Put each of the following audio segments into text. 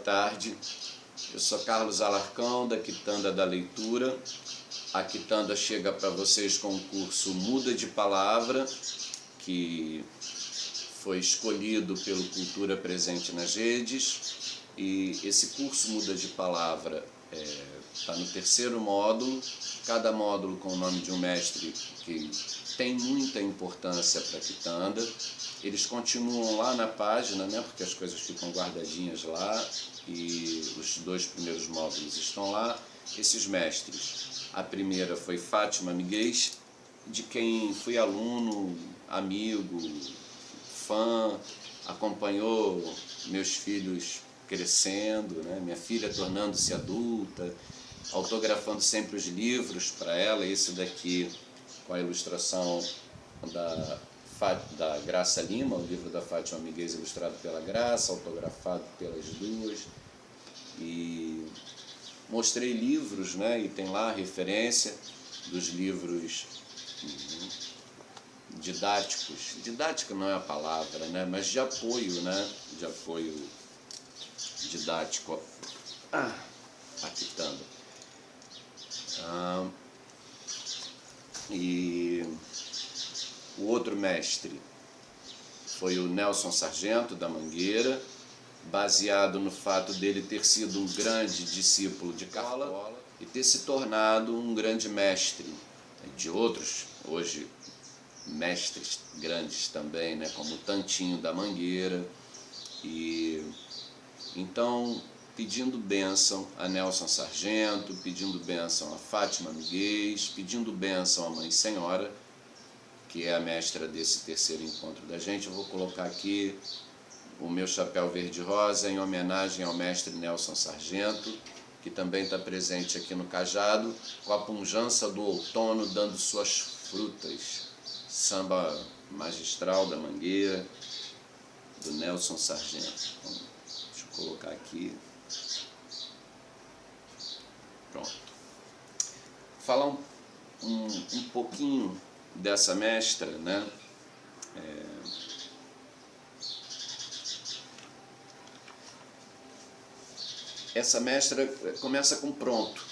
tarde. Eu sou Carlos Alarcão, da Quitanda da Leitura. A Quitanda chega para vocês com o curso Muda de Palavra, que foi escolhido pelo Cultura Presente nas Redes. E esse curso Muda de Palavra está no terceiro módulo, cada módulo com o nome de um mestre que tem muita importância para a Quitanda. Eles continuam lá na página, né, porque as coisas ficam guardadinhas lá, e os dois primeiros módulos estão lá. Esses mestres, a primeira foi Fátima Miguel, de quem fui aluno, amigo, fã, acompanhou meus filhos crescendo, né, minha filha tornando-se adulta, autografando sempre os livros para ela, esse daqui com a ilustração da Graça Lima, o livro da Fátima Miguel ilustrado pela Graça, autografado pelas duas. E mostrei livros, né, e tem lá a referência dos livros didáticos. Didática não é a palavra, né, mas de apoio, né, de apoio didático à Quitanda. E o outro mestre foi o Nelson Sargento, da Mangueira, baseado no fato dele ter sido um grande discípulo de Cartola e ter se tornado um grande mestre de outros, hoje, mestres grandes também, né, como o Tantinho da Mangueira. E então, pedindo bênção a Nelson Sargento, pedindo bênção a Fátima Miguel, pedindo bênção à Mãe Senhora, que é a mestra desse terceiro encontro da gente, eu vou colocar aqui o meu chapéu verde-rosa em homenagem ao mestre Nelson Sargento, que também está presente aqui no cajado, com a pujança do outono dando suas frutas. Samba magistral da Mangueira, do Nelson Sargento. Então, deixa eu colocar aqui. Pronto. Falar um pouquinho dessa mestra, né? Essa mestra começa com pronto.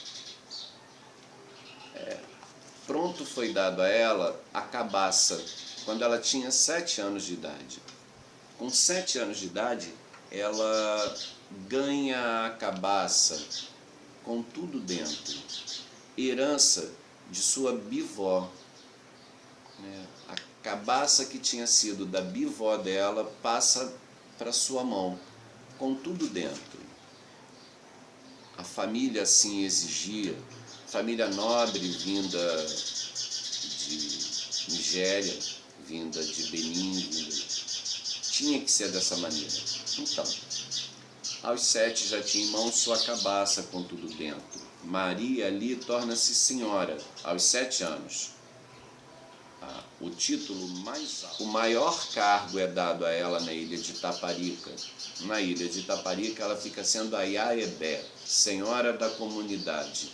Pronto foi dado a ela a cabaça quando ela tinha 7 anos de idade. Com 7 anos de idade, ela ganha a cabaça com tudo dentro, herança de sua bivó. A cabaça que tinha sido da bivó dela passa para sua mão, com tudo dentro. A família assim exigia, família nobre vinda de Nigéria, vinda de Benin, tinha que ser dessa maneira. Então, aos 7 já tinha em mãos sua cabaça com tudo dentro. Maria ali torna-se senhora, aos 7 anos. O título mais alto, o maior cargo é dado a ela na ilha de Itaparica. Na ilha de Itaparica ela fica sendo a Iaebé, senhora da comunidade.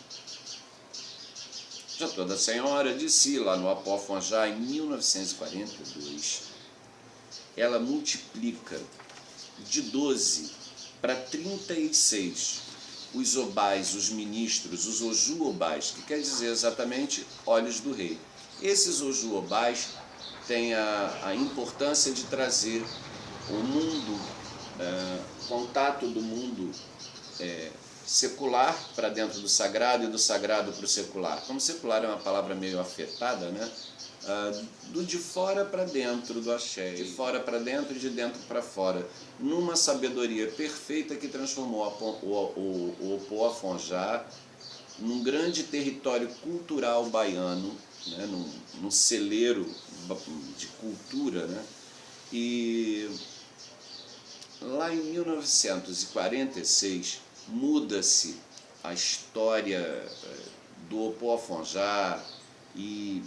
Já toda senhora de si, lá no Apó-Fonjá, em 1942, ela multiplica de 12 para 36 os obais, os ministros, os oju-obais, que quer dizer exatamente olhos do rei. Esses oju-obais têm a importância de trazer o mundo, contato do mundo secular para dentro do sagrado e do sagrado para o secular. Como secular é uma palavra meio afetada, né? Do de fora para dentro do axé, de fora para dentro e de dentro para fora, numa sabedoria perfeita que transformou o Opoa-Fonjá num grande território cultural baiano, né, num celeiro de cultura, né? E lá em 1946 muda-se a história do Opoa-Fonjá e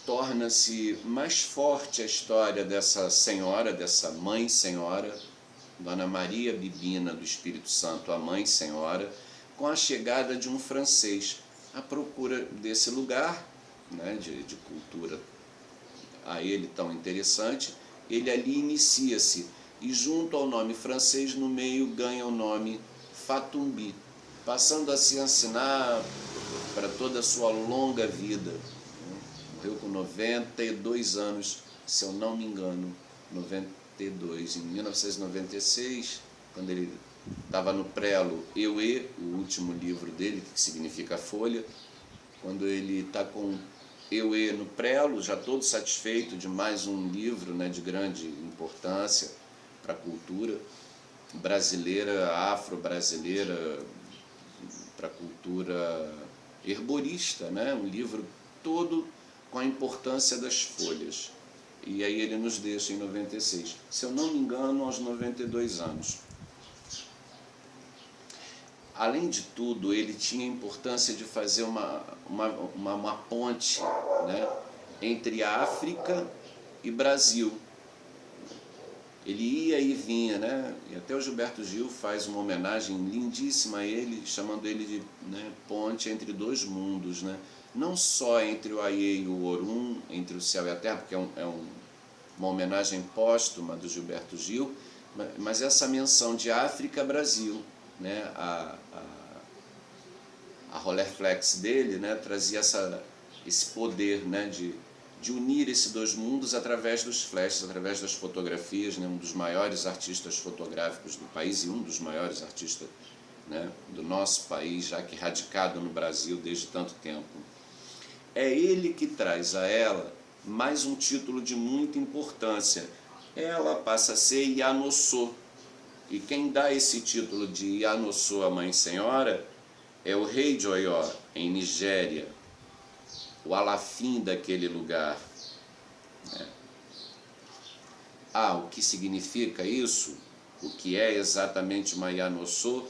torna-se mais forte a história dessa senhora, dessa mãe senhora, Dona Maria Bibina do Espírito Santo, a mãe senhora, com a chegada de um francês à procura desse lugar, né, de cultura a ele tão interessante. Ele ali inicia-se e junto ao nome francês, no meio, ganha o nome Fatumbi, passando a se ensinar para toda a sua longa vida. Morreu com 92 anos, se eu não me engano, 92. Em 1996, quando ele estava no prelo Ewe, o último livro dele, que significa folha, quando ele está com Ewe no prelo, já todo satisfeito de mais um livro, né, de grande importância para a cultura brasileira, afro-brasileira, para a cultura herborista, né? Um livro todo com a importância das folhas. E aí ele nos deixa em 96, se eu não me engano, aos 92 anos. Além de tudo, ele tinha a importância de fazer uma ponte, né, entre África e Brasil. Ele ia e vinha, né? E até o Gilberto Gil faz uma homenagem lindíssima a ele, chamando ele de, né, ponte entre dois mundos, né? Não só entre o Aie e o Orum, entre o céu e a terra, porque uma homenagem póstuma do Gilberto Gil, mas essa menção de África-Brasil, né? A Rolleiflex dele, né, trazia esse poder, né, de unir esses dois mundos através dos flashes, através das fotografias, né, um dos maiores artistas fotográficos do país e um dos maiores artistas, né, do nosso país, já que radicado no Brasil desde tanto tempo. É ele que traz a ela mais um título de muita importância. Ela passa a ser Yanosso. E quem dá esse título de Yanosso, a Mãe Senhora, é o rei de Oió, em Nigéria, o Alafim daquele lugar. O que significa isso? O que é exatamente uma Yanosso?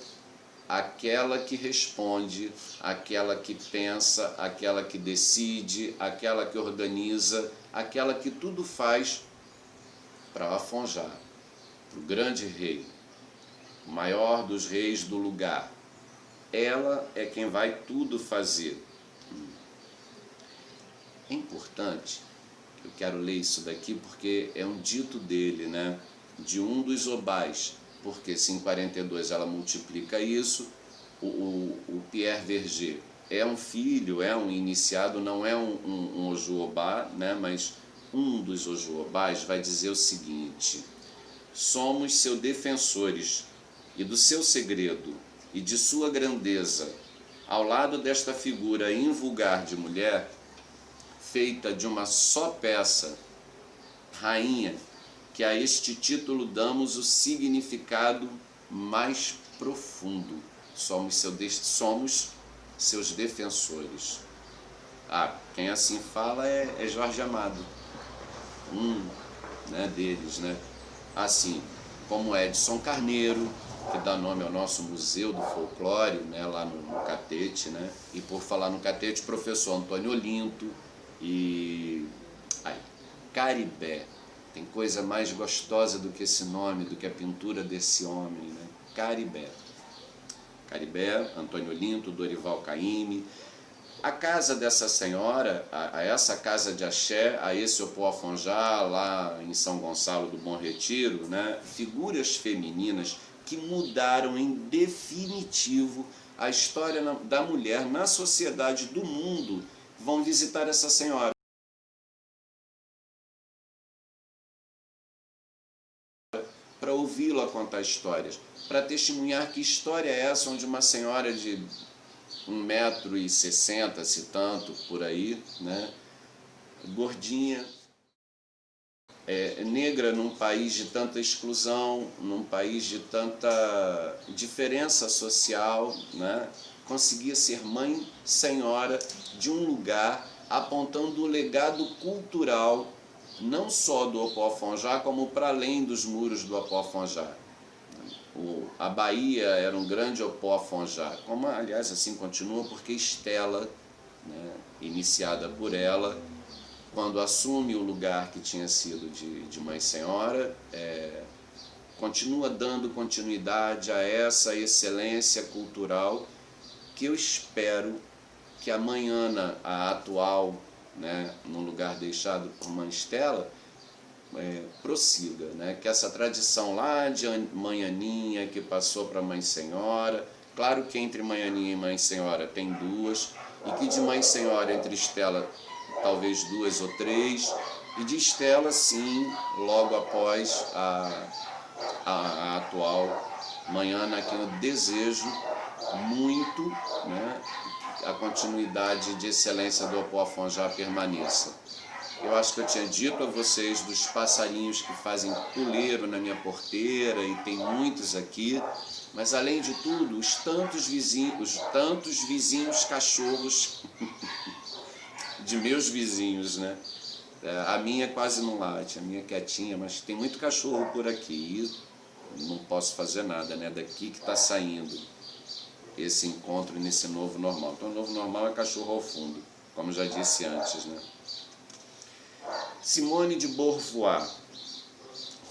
Aquela que responde, aquela que pensa, aquela que decide, aquela que organiza, aquela que tudo faz para Afonjá, para o grande rei, o maior dos reis do lugar. Ela é quem vai tudo fazer. É importante, eu quero ler isso daqui porque é um dito dele, né? De um dos Obás, porque se em 42 ela multiplica isso, o Pierre Verger é um filho, é um iniciado, não é um Ojuobá, né? Mas um dos Ojuobás vai dizer o seguinte: somos seus defensores, e do seu segredo e de sua grandeza, ao lado desta figura invulgar de mulher, feita de uma só peça, rainha, que a este título damos o significado mais profundo. Somos seus defensores. Quem assim fala é Jorge Amado, né, deles, né? Assim como Edson Carneiro, que dá nome ao nosso Museu do Folclore, né, lá no Catete, né? E por falar no Catete, professor Antônio Olinto e Caribé. Tem coisa mais gostosa do que esse nome, do que a pintura desse homem, né? Caribé. Caribé, Antônio Olinto, Dorival Caymmi. A casa dessa senhora, a essa casa de axé, a esse Opó Afonjá, lá em São Gonçalo do Bom Retiro, né? Figuras femininas que mudaram em definitivo a história da mulher na sociedade do mundo, vão visitar essa senhora para ouvi-la contar histórias, para testemunhar que história é essa onde uma senhora de 1,60 m, se tanto, por aí, né, gordinha, negra num país de tanta exclusão, num país de tanta diferença social, né, conseguia ser mãe senhora de um lugar, apontando o legado cultural, não só do Opó Afonjá, como para além dos muros do Opó Afonjá. A Bahia era um grande Opó Afonjá, como aliás assim continua, porque Estela, né, iniciada por ela, quando assume o lugar que tinha sido de Mãe Senhora, continua dando continuidade a essa excelência cultural que eu espero que a Mãe Ana, a atual, né, no lugar deixado por Mãe Estela, prossiga, né? Que essa tradição lá de Mãe Aninha, que passou para Mãe Senhora, claro que entre Mãe Aninha e Mãe Senhora tem duas, e que de Mãe Senhora entre Estela talvez duas ou três, e de Estela sim, logo após a atual Mãe Ana, a quem eu desejo muito, né, a continuidade de excelência do Opoafonjá permaneça. Eu acho que eu tinha dito a vocês dos passarinhos que fazem puleiro na minha porteira, e tem muitos aqui, mas além de tudo, os tantos vizinhos cachorros de meus vizinhos, né? A minha quase não late, a minha quietinha, mas tem muito cachorro por aqui e não posso fazer nada, né? Daqui que está saindo esse encontro nesse novo normal. Então o novo normal é cachorro ao fundo, como já disse antes, né? Simone de Beauvoir,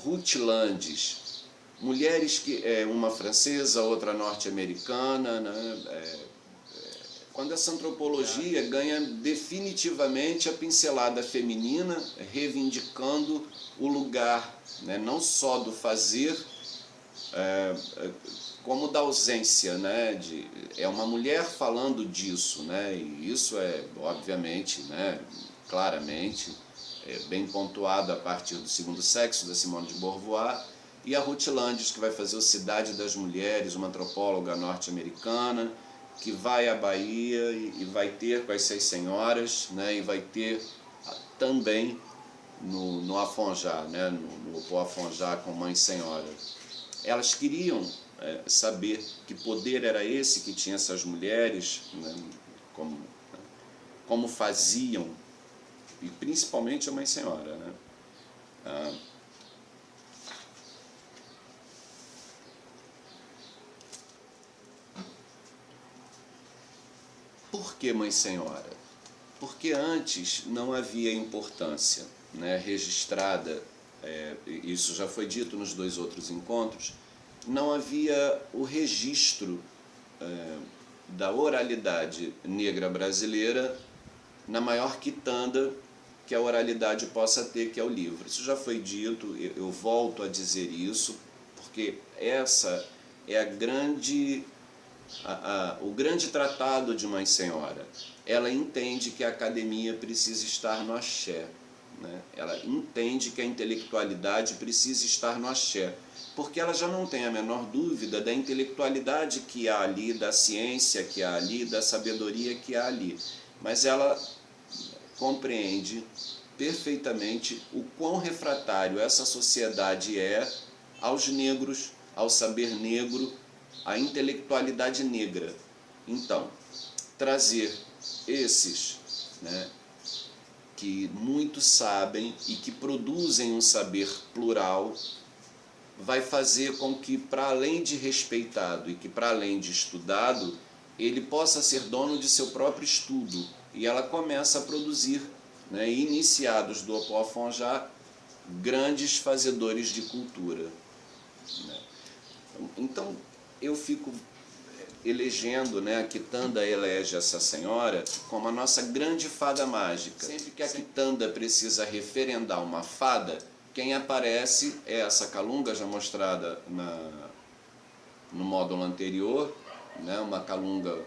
Ruth Landes, mulheres que uma francesa, outra norte-americana, né? Quando essa antropologia ganha definitivamente a pincelada feminina, reivindicando o lugar, né? Não só do fazer, como da ausência, né? É uma mulher falando disso, né? E isso é, obviamente, né? Claramente, bem pontuado a partir do Segundo Sexo, da Simone de Beauvoir, e a Ruth Landes, que vai fazer o Cidade das Mulheres, uma antropóloga norte-americana, que vai à Bahia e vai ter com as Seis Senhoras, né? E vai ter também no Afonjá, né? no Opoafonjá com Mãe Senhora. Elas queriam saber que poder era esse que tinha essas mulheres, né? Como faziam, e principalmente a Mãe Senhora, né? Por que Mãe Senhora? Porque antes não havia importância, né, registrada, isso já foi dito nos dois outros encontros, não havia o registro da oralidade negra brasileira na maior quitanda que a oralidade possa ter, que é o livro. Isso já foi dito, eu volto a dizer isso, porque essa é o grande tratado de Mãe Senhora. Ela entende que a academia precisa estar no axé, né? Ela entende que a intelectualidade precisa estar no axé, porque ela já não tem a menor dúvida da intelectualidade que há ali, da ciência que há ali, da sabedoria que há ali, mas ela compreende perfeitamente o quão refratário essa sociedade é aos negros, ao saber negro, à intelectualidade negra. Então, trazer esses, né, que muito sabem e que produzem um saber plural, vai fazer com que, para além de respeitado e que para além de estudado, ele possa ser dono de seu próprio estudo. E ela começa a produzir, né, iniciados do Opoafonjá, grandes fazedores de cultura, né? Então, eu fico elegendo, né, a quitanda elege essa senhora como a nossa grande fada mágica. Sempre que a quitanda precisa referendar uma fada, quem aparece é essa calunga já mostrada no módulo anterior, né, uma calunga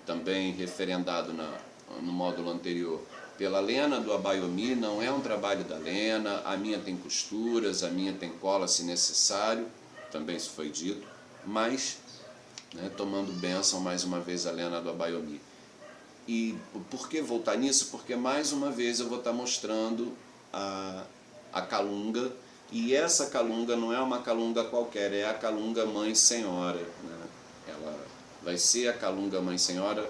também referendado no módulo anterior pela Lena do Abaiomi. Não é um trabalho da Lena, a minha tem costuras, a minha tem cola se necessário, também isso foi dito, mas, né, tomando bênção mais uma vez a Lena do Abaiomi. E por que voltar nisso? Porque mais uma vez eu vou estar mostrando a calunga, e essa calunga não é uma calunga qualquer, é a calunga Mãe Senhora, né? Ela vai ser a calunga Mãe Senhora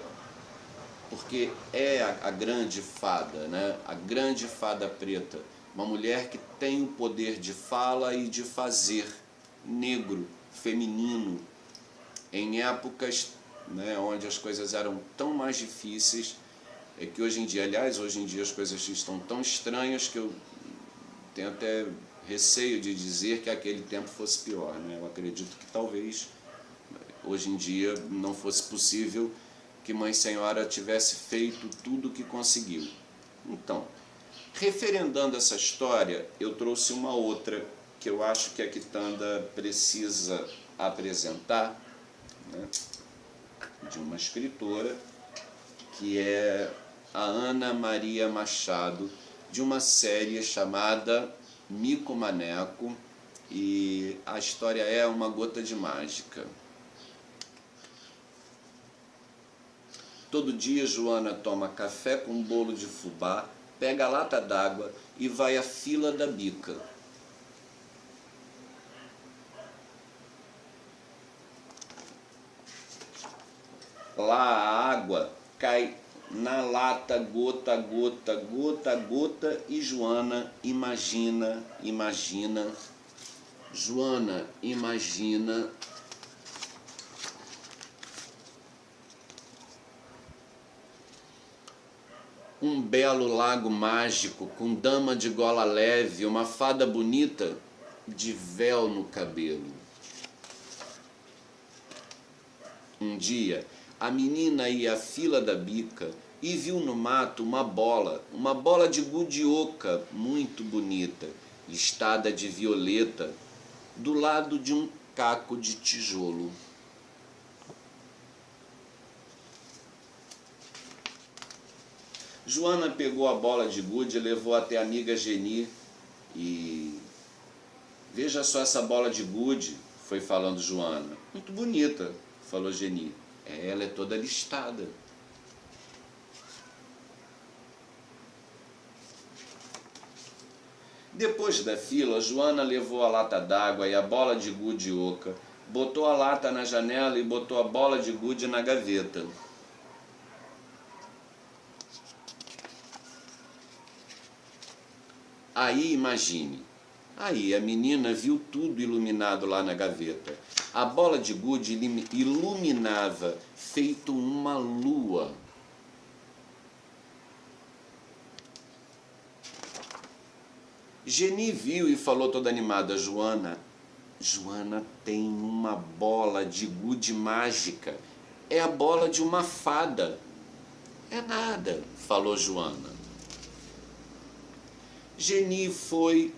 porque é a grande fada, né? A grande fada preta, uma mulher que tem o poder de fala e de fazer, negro, feminino, em épocas, né, onde as coisas eram tão mais difíceis, que hoje em dia, aliás, hoje em dia as coisas estão tão estranhas que eu tenho até receio de dizer que aquele tempo fosse pior, né? Eu acredito que talvez hoje em dia não fosse possível que Mãe Senhora tivesse feito tudo o que conseguiu. Então, Referendando essa história, eu trouxe uma outra que eu acho que a Quitanda precisa apresentar, né, de uma escritora, que é a Ana Maria Machado, de uma série chamada Mico Maneco, e a história é Uma Gota de Mágica. Todo dia Joana toma café com um bolo de fubá, pega a lata d'água e vai à fila da bica. Lá a água cai na lata gota a gota, gota a gota, e Joana imagina um belo lago mágico com dama de gola leve, uma fada bonita de véu no cabelo. Um dia, a menina ia à fila da bica e viu no mato uma bola de gudioca muito bonita, listada de violeta, do lado de um caco de tijolo. Joana pegou a bola de gude e levou até a amiga Geni e... Veja só essa bola de gude, foi falando Joana. Muito bonita, falou Geni. Ela é toda listada. Depois da fila, Joana levou a lata d'água e a bola de gude oca, botou a lata na janela e botou a bola de gude na gaveta. Aí imagine, aí a menina viu tudo iluminado lá na gaveta. A bola de gude iluminava, feito uma lua. Geni viu e falou toda animada, Joana tem uma bola de gude mágica. É a bola de uma fada. É nada, falou Joana. Geni foi,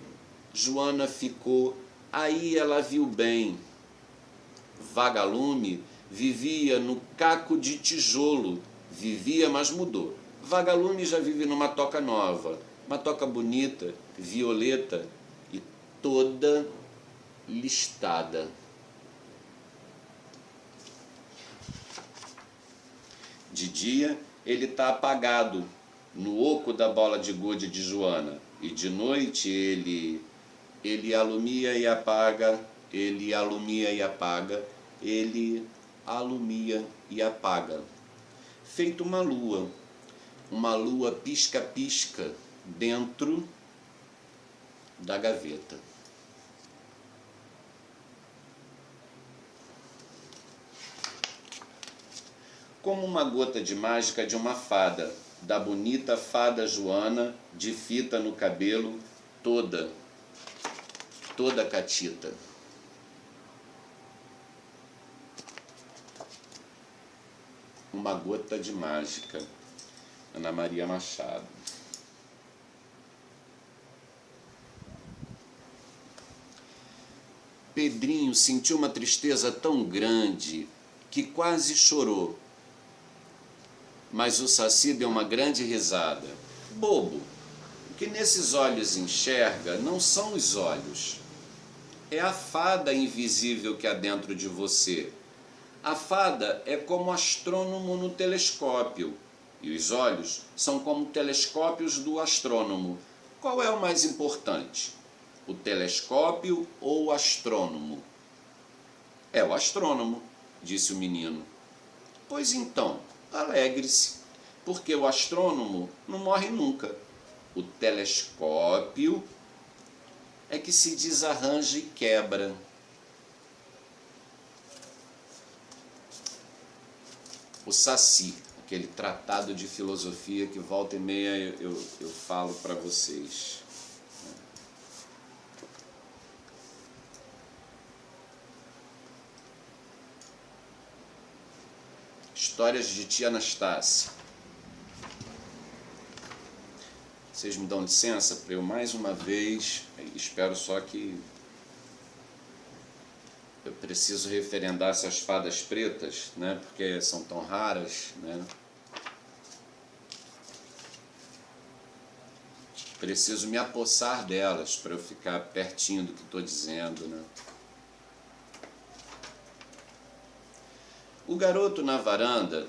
Joana ficou, aí ela viu bem. Vagalume vivia no caco de tijolo, vivia, mas mudou. Vagalume já vive numa toca nova, uma toca bonita, violeta e toda listada. De dia ele está apagado no oco da bola de gude de Joana, e de noite ele alumia e apaga, ele alumia e apaga, ele alumia e apaga. Feito uma lua pisca-pisca dentro da gaveta. Como uma gota de mágica de uma fada, da bonita fada Joana, de fita no cabelo, toda catita. Uma gota de mágica, Ana Maria Machado. Pedrinho sentiu uma tristeza tão grande que quase chorou. Mas o Saci deu uma grande risada. Bobo, o que nesses olhos enxerga não são os olhos. É a fada invisível que há dentro de você. A fada é como o astrônomo no telescópio, e os olhos são como telescópios do astrônomo. Qual é o mais importante? O telescópio ou o astrônomo? É o astrônomo, disse o menino. Pois então, alegre-se, porque o astrônomo não morre nunca. O telescópio é que se desarranja e quebra. O Saci, aquele tratado de filosofia que volta e meia eu falo para vocês. Histórias de tia Anastácia. Vocês me dão licença para eu mais uma vez, espero só que eu preciso referendar essas fadas pretas, né, porque são tão raras, né? Preciso me apossar delas para eu ficar pertinho do que estou dizendo, né? O garoto na varanda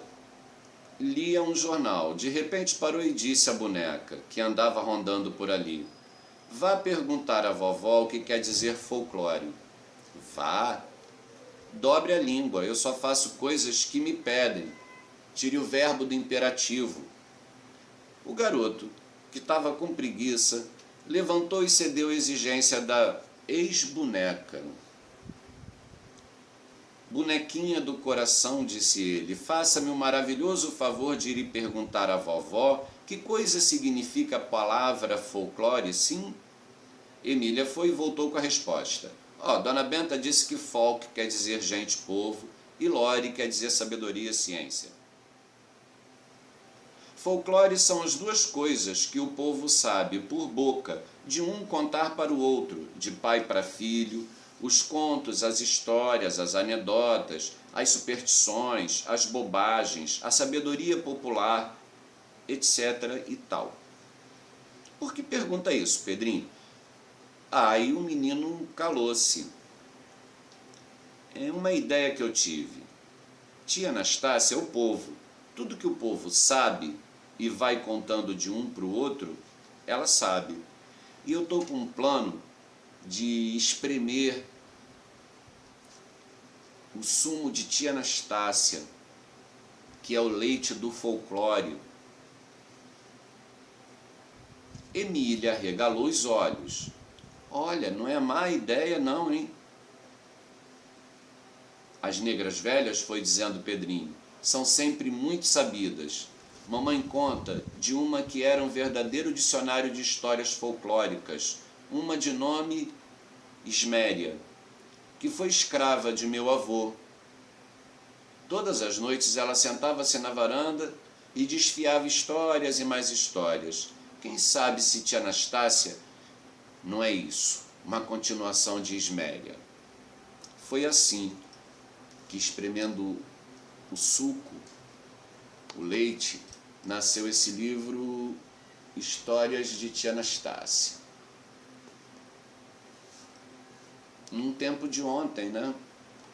lia um jornal. De repente parou e disse à boneca, que andava rondando por ali: "Vá perguntar à vovó o que quer dizer folclore." "Vá. Dobre a língua, eu só faço coisas que me pedem. Tire o verbo do imperativo." O garoto, que estava com preguiça, levantou e cedeu à exigência da ex-boneca. "Bonequinha do coração", disse ele, "faça-me o maravilhoso favor de ir perguntar à vovó que coisa significa a palavra folclore, sim?" Emília foi e voltou com a resposta. Dona Benta disse que folk quer dizer gente, povo, e lore quer dizer sabedoria, ciência. Folclore são as duas coisas que o povo sabe por boca, de um contar para o outro, de pai para filho, os contos, as histórias, as anedotas, as superstições, as bobagens, a sabedoria popular, etc. e tal. Por que pergunta isso, Pedrinho? Aí o menino calou-se. É uma ideia que eu tive. Tia Anastácia é o povo. Tudo que o povo sabe e vai contando de um para o outro, ela sabe. E eu estou com um plano de espremer o sumo de tia Anastácia, que é o leite do folclore. Emília arregalou os olhos. Olha, não é má ideia não, hein? As negras velhas, foi dizendo Pedrinho, são sempre muito sabidas. Mamãe conta de uma que era um verdadeiro dicionário de histórias folclóricas, uma de nome Isméria, que foi escrava de meu avô. Todas as noites ela sentava-se na varanda e desfiava histórias e mais histórias. Quem sabe se tia Anastácia não é isso, uma continuação de Isméria. Foi assim que, espremendo o suco, o leite, nasceu esse livro Histórias de tia Anastácia. Num tempo de ontem, né?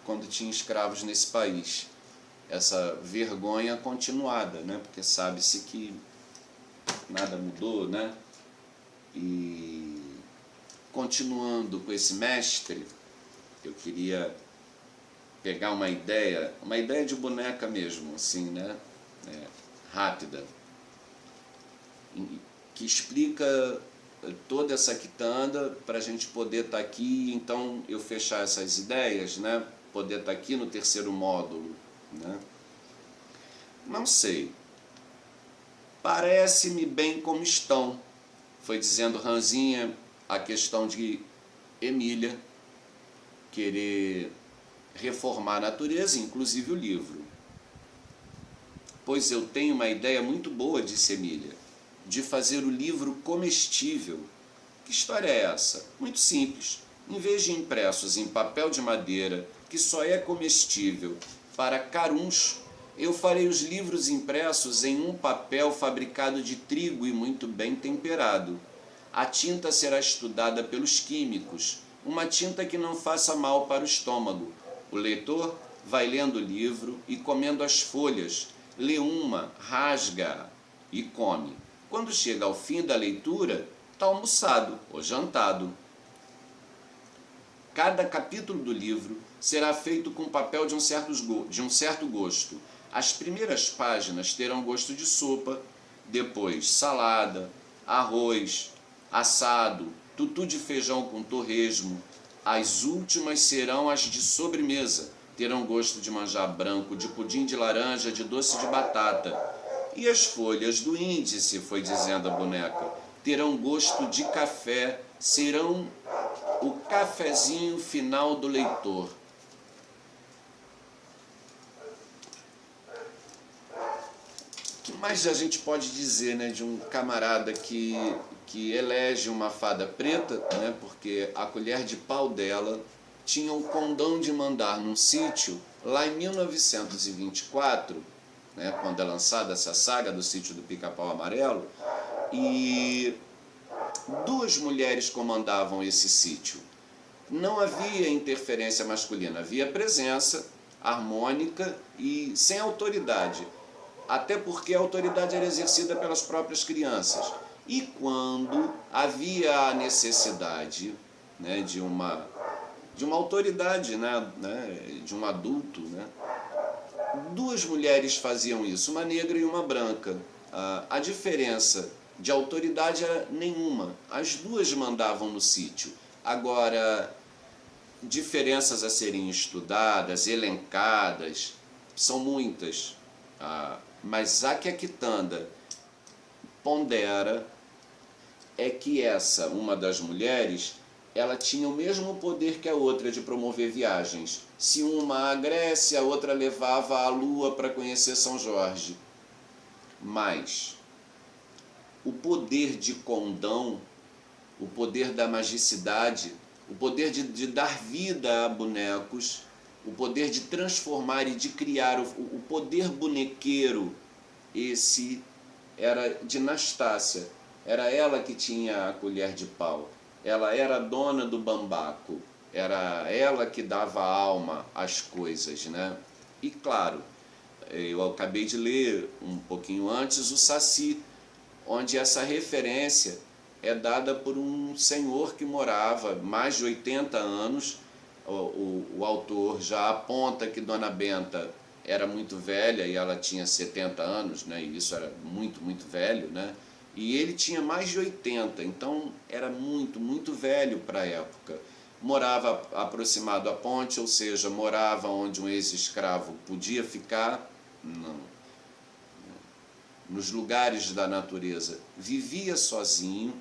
Quando tinha escravos nesse país. Essa vergonha continuada, né? Porque sabe-se que nada mudou, né? E continuando com esse mestre, eu queria pegar uma ideia de boneca mesmo, assim, né? Rápida, que explica toda essa quitanda para a gente poder estar aqui, então eu fechar essas ideias, né? Poder estar aqui no terceiro módulo, né? Não sei. Parece-me bem como estão, foi dizendo Ranzinha, a questão de Emília querer reformar a natureza, inclusive o livro. Pois eu tenho uma ideia muito boa, disse Emília, de fazer o livro comestível. Que história é essa? Muito simples. Em vez de impressos em papel de madeira, que só é comestível para caruncho, eu farei os livros impressos em um papel fabricado de trigo e muito bem temperado. A tinta será estudada pelos químicos, uma tinta que não faça mal para o estômago. O leitor vai lendo o livro e comendo as folhas, lê uma, rasga e come. Quando chega ao fim da leitura, está almoçado ou jantado. Cada capítulo do livro será feito com papel de um certo gosto. As primeiras páginas terão gosto de sopa, depois salada, arroz, assado, tutu de feijão com torresmo. As últimas serão as de sobremesa, terão gosto de manjar branco, de pudim de laranja, de doce de batata. E as folhas do índice, foi dizendo a boneca, terão gosto de café, serão o cafezinho final do leitor. Que Mas a gente pode dizer, né, de um camarada que elege uma fada preta, né, porque a colher de pau dela tinha o condão de mandar num sítio lá em 1924, né, quando é lançada essa saga do Sítio do Pica-Pau Amarelo, e duas mulheres comandavam esse sítio. Não havia interferência masculina, havia presença harmônica e sem autoridade, até porque a autoridade era exercida pelas próprias crianças. E quando havia a necessidade, né, de uma autoridade, né, de um adulto, né, duas mulheres faziam isso, uma negra e uma branca. A diferença de autoridade era nenhuma, as duas mandavam no sítio. Agora, diferenças a serem estudadas, elencadas, são muitas, mas a que a quitanda pondera é que essa, uma das mulheres, ela tinha o mesmo poder que a outra de promover viagens. Se uma à Grécia, a outra levava a Lua para conhecer São Jorge. Mas o poder de condão, o poder da magicidade, o poder de dar vida a bonecos, o poder de transformar e de criar, o poder bonequeiro, esse era de Nastácia. Era ela que tinha a colher de pau. Ela era dona do bambaco. Era ela que dava alma às coisas, né? E claro, eu acabei de ler um pouquinho antes o Saci, onde essa referência é dada por um senhor que morava mais de 80 anos. O autor já aponta que Dona Benta era muito velha e ela tinha 70 anos, né? E isso era muito, muito velho, né? E ele tinha mais de 80, então era muito, muito velho para a época. Morava aproximado à ponte, ou seja, morava onde um ex-escravo podia ficar, não, nos lugares da natureza. Vivia sozinho,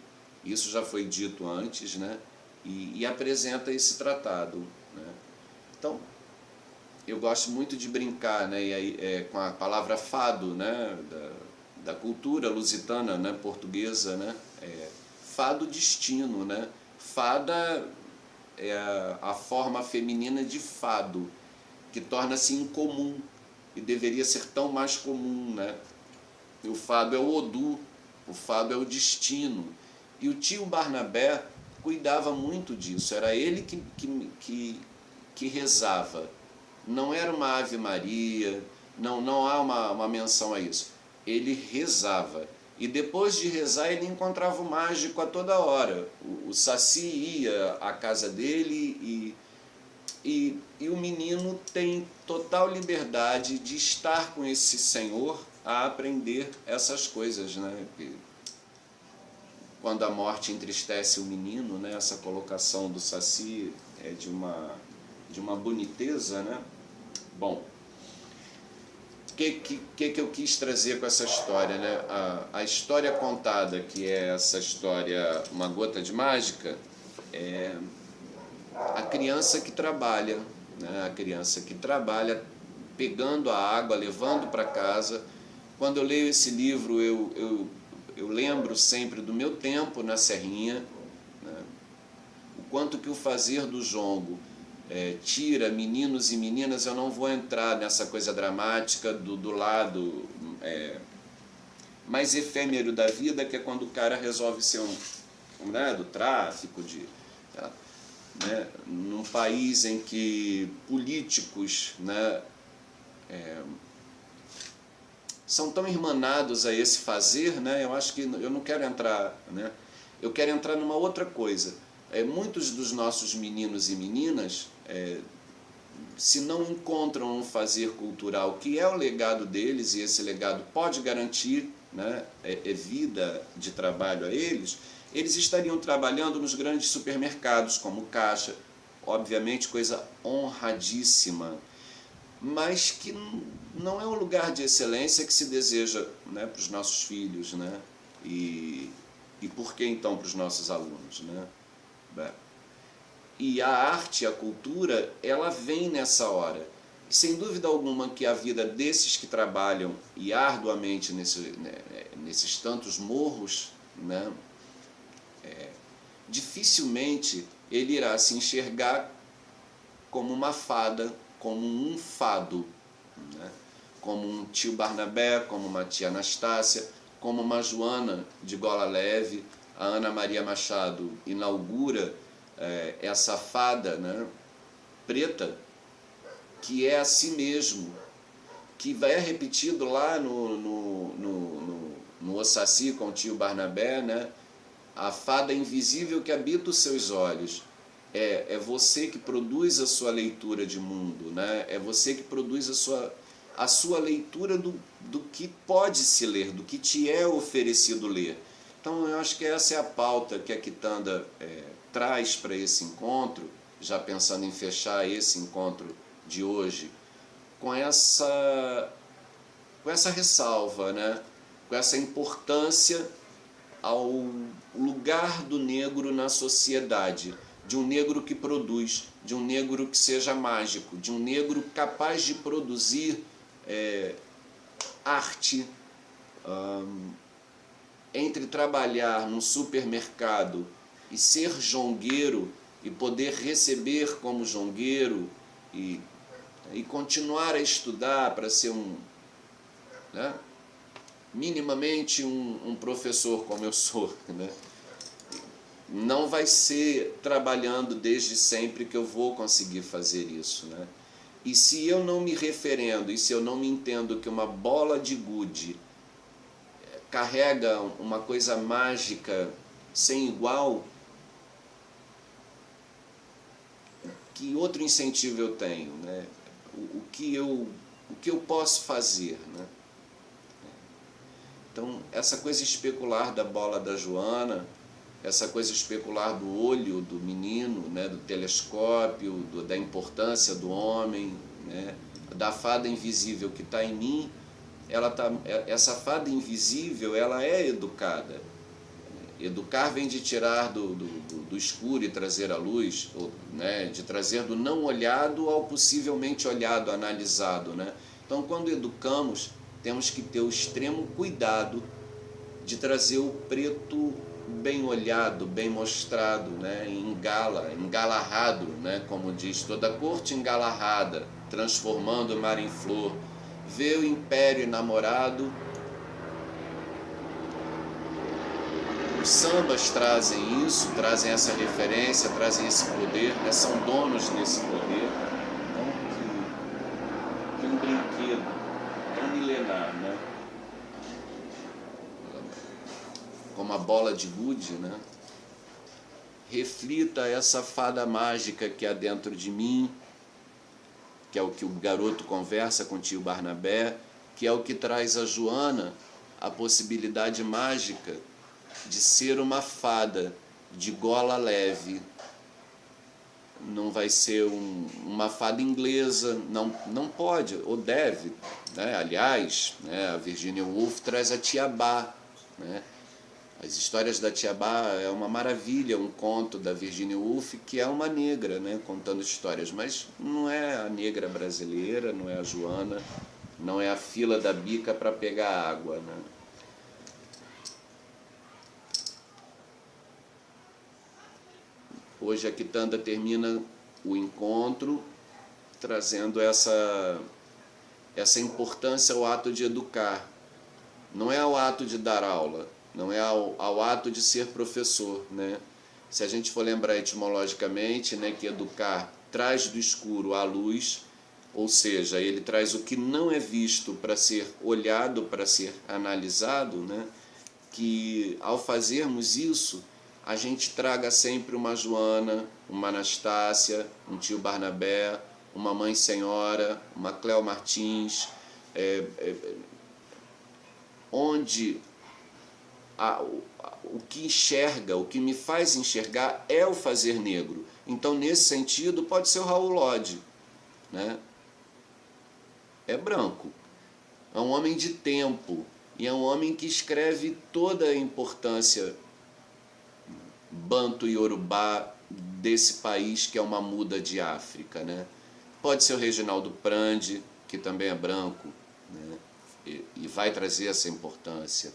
isso já foi dito antes, né? E apresenta esse tratado, né? Então, eu gosto muito de brincar, né, com a palavra fado, né, da cultura lusitana, né, portuguesa, né, fado destino, né? Fada é a forma feminina de fado, que torna-se incomum e deveria ser tão mais comum, né? O fado é o Odu, o fado é o destino. E o tio Barnabé cuidava muito disso, era ele que rezava. Não era uma Ave Maria, não há uma menção a isso. Ele rezava. E depois de rezar, ele encontrava o mágico a toda hora. O Saci ia à casa dele e o menino tem total liberdade de estar com esse senhor a aprender essas coisas, né? Quando a morte entristece o menino, né? Essa colocação do Saci é de uma boniteza, né? Bom, o que eu quis trazer com essa história, né? A história contada, que é essa história Uma Gota de Mágica, é a criança que trabalha, né? A criança que trabalha pegando a água, levando para casa. Quando eu leio esse livro, eu lembro sempre do meu tempo na Serrinha, né? O quanto que o fazer do jongo tira meninos e meninas. Eu não vou entrar nessa coisa dramática do lado mais efêmero da vida, que é quando o cara resolve ser né, do tráfico, né, num país em que políticos, né, são tão irmanados a esse fazer, né? Eu acho que eu não quero entrar, né? Eu quero entrar numa outra coisa. Muitos dos nossos meninos e meninas, se não encontram um fazer cultural que é o legado deles, e esse legado pode garantir, né, vida de trabalho a eles estariam trabalhando nos grandes supermercados, como caixa, obviamente coisa honradíssima, mas que não é um lugar de excelência que se deseja, né, para os nossos filhos, né? E por que então para os nossos alunos, né? E a arte, a cultura, ela vem nessa hora. E sem dúvida alguma que a vida desses que trabalham e arduamente nesses tantos morros, né, dificilmente ele irá se enxergar como uma fada, como um fado, né, como um tio Barnabé, como uma tia Anastácia, como uma Joana de gola leve. A Ana Maria Machado inaugura essa fada, né, preta, que é a si mesmo, que é repetido lá no Ossaci com o tio Barnabé, né? A fada invisível que habita os seus olhos. É você que produz a sua leitura de mundo, né? É você que produz a sua leitura do que pode se ler, do que te é oferecido ler. Então eu acho que essa é a pauta que a Quitanda traz para esse encontro, já pensando em fechar esse encontro de hoje, com essa ressalva, né? Com essa importância ao lugar do negro na sociedade, de um negro que produz, de um negro que seja mágico, de um negro capaz de produzir arte. Entre trabalhar num supermercado e ser jongueiro e poder receber como jongueiro e continuar a estudar para ser né, minimamente um professor como eu sou, né? Não vai ser trabalhando desde sempre que eu vou conseguir fazer isso, né? E se eu não me referendo, e se eu não me entendo que uma bola de gude carrega uma coisa mágica sem igual, que outro incentivo eu tenho, né? O que eu posso fazer, né? Então, essa coisa especular da bola da Joana, essa coisa especular do olho do menino, né? Do telescópio, da importância do homem, né? Da fada invisível que está em mim, essa fada invisível, ela é educada. Educar vem de tirar do escuro e trazer à luz, né? De trazer do não olhado ao possivelmente olhado, analisado, né? Então, quando educamos, temos que ter o extremo cuidado de trazer o preto bem olhado, bem mostrado, né? Engalarrado, né? Como diz, toda a corte engalarrada, transformando o mar em flor. Vê o império namorado. Os sambas trazem isso, trazem essa referência, trazem esse poder, né? São donos desse poder. Então, que um brinquedo tão milenar, né? Como a bola de gude, né? Reflita essa fada mágica que há dentro de mim, que é o que o garoto conversa com o tio Barnabé, que é o que traz a Joana a possibilidade mágica de ser uma fada de gola leve. Não vai ser uma fada inglesa, não pode, ou deve, né? Aliás, né, a Virginia Woolf traz a Tiabá, né? As histórias da Tiabá é uma maravilha, um conto da Virginia Woolf, que é uma negra, né, contando histórias, mas não é a negra brasileira, não é a Joana, não é a fila da bica para pegar água, né? Hoje a Quitanda termina o encontro trazendo essa importância ao ato de educar. Não é ao ato de dar aula, não é ao ato de ser professor, né? Se a gente for lembrar etimologicamente, né, que educar traz do escuro à luz, ou seja, ele traz o que não é visto para ser olhado, para ser analisado, né? Que ao fazermos isso, a gente traga sempre uma Joana, uma Anastácia, um tio Barnabé, uma mãe senhora, uma Cléo Martins, onde o que enxerga, o que me faz enxergar é o fazer negro. Então, nesse sentido, pode ser o Raul Lodge, né? É branco, é um homem de tempo, e é um homem que escreve toda a importância banto e iorubá desse país que é uma muda de África, né? Pode ser o Reginaldo Prandi, que também é branco, né? E vai trazer essa importância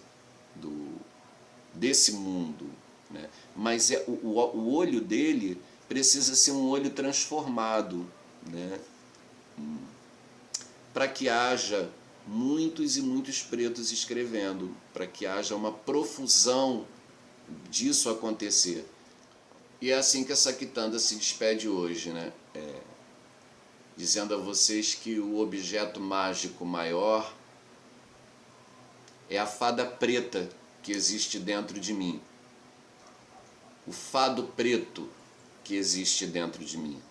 desse mundo, né? Mas o olho dele precisa ser um olho transformado, né? Para que haja muitos e muitos pretos escrevendo, para que haja uma profusão disso acontecer. E é assim que essa quitanda se despede hoje, né? Dizendo a vocês que o objeto mágico maior é a fada preta que existe dentro de mim. O fado preto que existe dentro de mim.